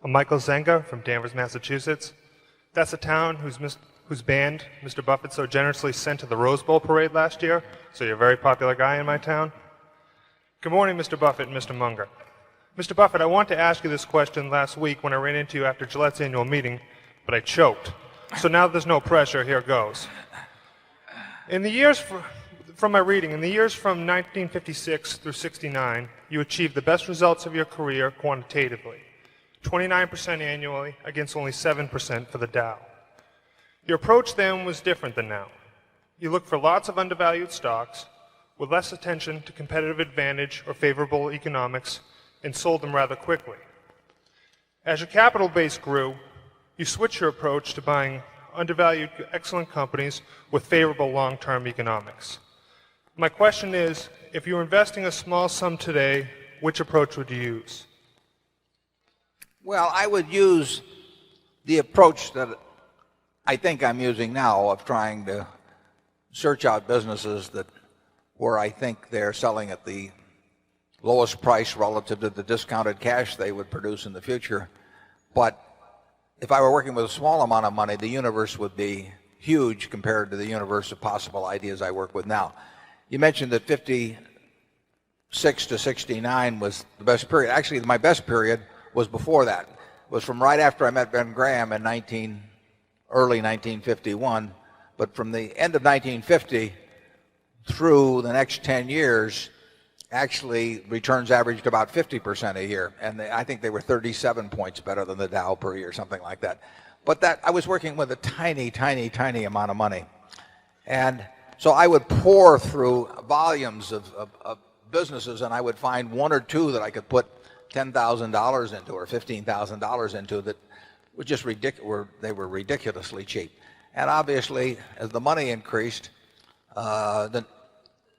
I'm Michael Zenga from Danvers, Massachusetts. That's a town whose band Mr. Buffett so generously sent to the Rose Bowl parade last year, so you're a very popular guy in my town. Good morning, Mr. Buffett and Mr. Munger. Mr. Buffett, I wanted to ask you this question last week when I ran into you after Gillette's annual meeting, but I choked. So now there's no pressure, here goes. In the years, from my reading, in the years from 1956 through 69, you achieved the best results of your career quantitatively, 29% annually against only 7% for the Dow. Your approach then was different than now. You looked for lots of undervalued stocks with less attention to competitive advantage or favorable economics and sold them rather quickly. As your capital base grew, you switched your approach to buying undervalued, excellent companies with favorable long-term economics. My question is, if you were investing a small sum today, which approach would you use? Well, I would use the approach that I think I'm using now of trying to search out businesses where I think they're selling at the lowest price relative to the discounted cash they would produce in the future. But if I were working with a small amount of money, the universe would be huge compared to the universe of possible ideas I work with now. You mentioned that 56 to 69 was the best period. Actually, my best period was before that. It was from right after I met Ben Graham in early 1951. But from the end of 1950 through the next 10 years, actually returns averaged about 50% a year. And I think they were 37 points better than the Dow per year, something like that. But I was working with a tiny, tiny, tiny amount of money. And so I would pour through volumes of businesses, and I would find one or two that I could put $10,000 into or $15,000 into that were just ridiculous. They were ridiculously cheap. And obviously, as the money increased, the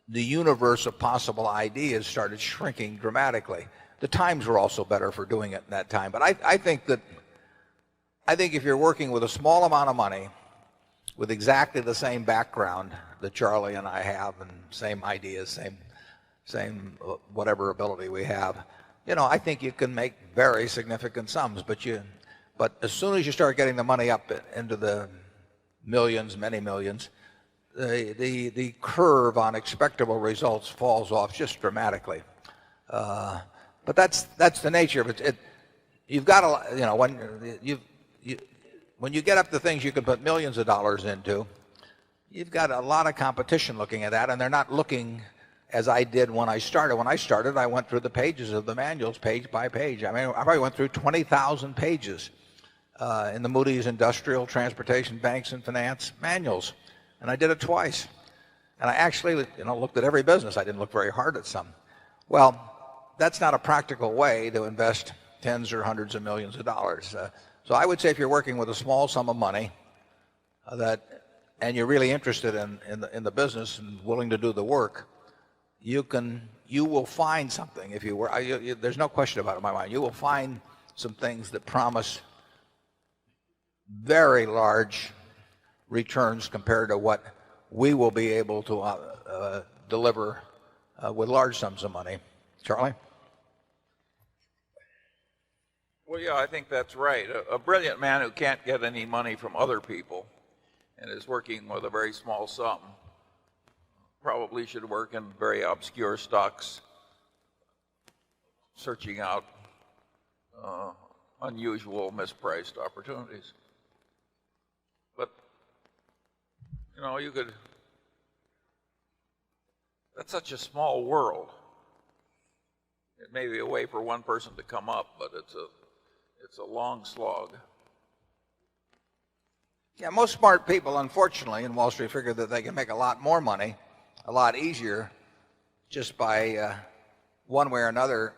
universe of possible ideas started shrinking dramatically. The times were also better for doing it in that time. But I think if you're working with a small amount of money, with exactly the same background that Charlie and I have, and same ideas, same whatever ability we have, I think you can make very significant sums. But as soon as you start getting the money up into the millions, many millions, the curve on expectable results falls off just dramatically. But that's the nature of it. You've got to, when you get up to things you can put millions of dollars into, you've got a lot of competition looking at that, and they're not looking as I did when I started. When I started, I went through the pages of the manuals page by page. I mean, I probably went through 20,000 pages in the Moody's Industrial, Transportation, Banks, and Finance manuals. And I did it twice. And I actually, looked at every business. I didn't look very hard at some. Well, that's not a practical way to invest tens or hundreds of millions of dollars. So I would say if you're working with a small sum of money and you're really interested in the business and willing to do the work, you will find something. If you were, there's no question about it in my mind. You will find some things that promise very large returns compared to what we will be able to deliver with large sums of money. Charlie? Well, yeah, I think that's right. A brilliant man who can't get any money from other people and is working with a very small sum probably should work in very obscure stocks, searching out unusual mispriced opportunities. But that's such a small world. It may be a way for one person to come up, but it's a long slog. Yeah, most smart people, unfortunately, in Wall Street figure that they can make a lot more money, a lot easier, just by one way or another,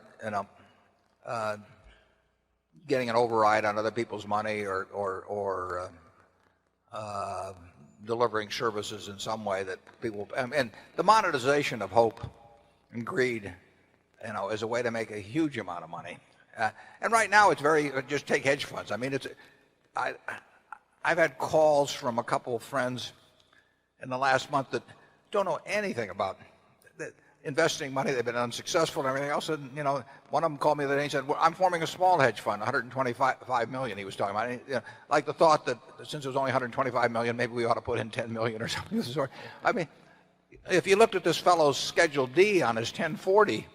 getting an override on other people's money or delivering services in some way that people. And the monetization of hope and greed, is a way to make a huge amount of money. And right now it's just take hedge funds. I mean, I've had calls from a couple of friends in the last month that don't know anything about investing money. They've been unsuccessful and everything else. And, one of them called me the other day and said, well, I'm forming a small hedge fund, 125 million he was talking about. And, like the thought that since it was only 125 million, maybe we ought to put in 10 million or something of the sort. I mean, if you looked at this fellow's Schedule D on his 1040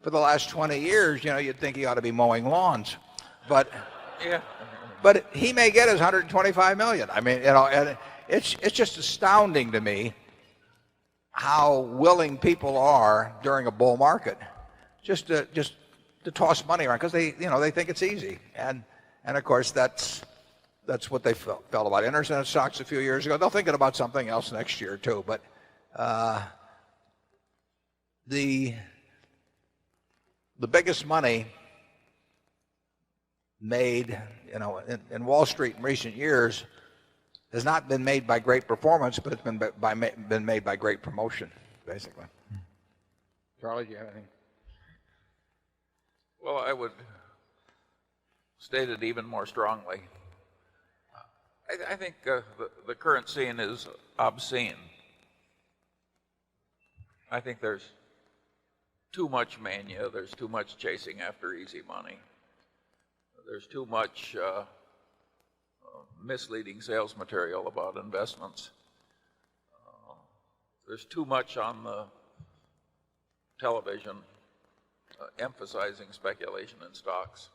for the last 20 years, you'd think he ought to be mowing lawns. But Yeah. but he may get his 125 million. I mean, and it's just astounding to me how willing people are during a bull market just to toss money around because they think it's easy. And of course that's what they felt about internet stocks a few years ago. They'll think about something else next year too. But the biggest money made in Wall Street in recent years has not been made by great performance, but it's been made by great promotion, basically. Charlie, do you have anything? Well, I would state it even more strongly. I think the current scene is obscene. I think there's too much mania. There's too much chasing after easy money. There's too much misleading sales material about investments. There's too much on the television emphasizing speculation in stocks.